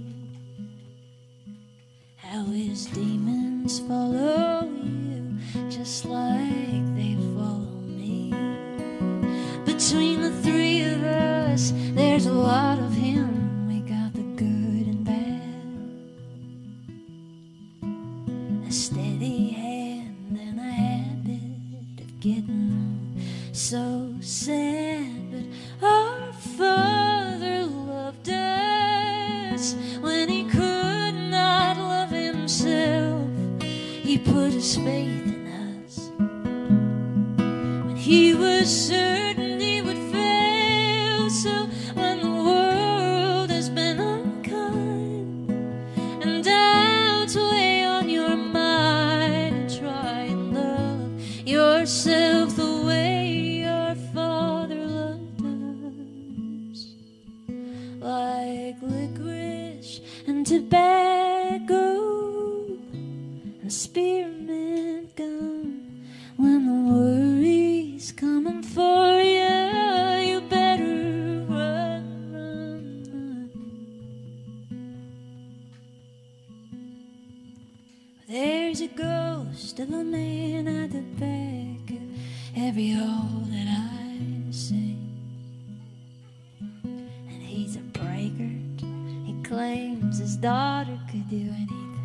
how his demons follow you just like they follow me. Between the three of us, there's a lot of him. We got the good and bad, a steady hand and a habit of getting so sad. But our Father loved us when he could not love himself. He put his faith in us when he was certain he would fail. So when the world has been unkind and doubts weigh on your mind, try and love yourself the way your Father loved us. Like licorice and tobacco and spearmint gum, when the worry's coming for you, you better run, run, run. There's a ghost of a man at the back of every hole that I sing. And he's a braggart. He claims his daughter could do anything.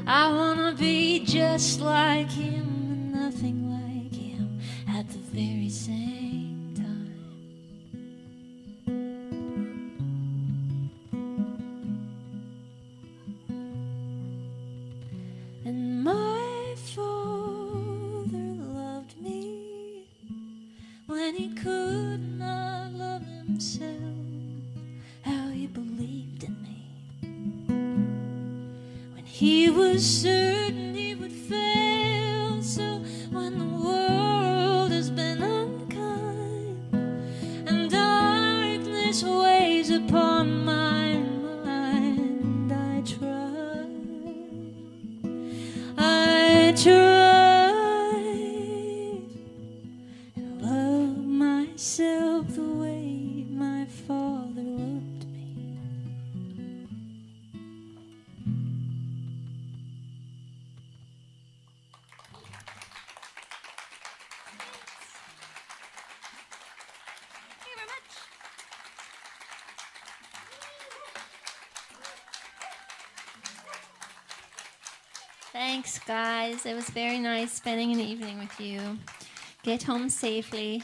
I wanna be just like him and nothing like him at the very same time. And my father loved me when he could not love himself. How he believed in me when he was certain he would fail. So when the world has been unkind and darkness weighs upon my mind, I try and love myself the way my father loved me. Thank you very much. Thanks, guys. It was very nice spending an evening with you. Get home safely.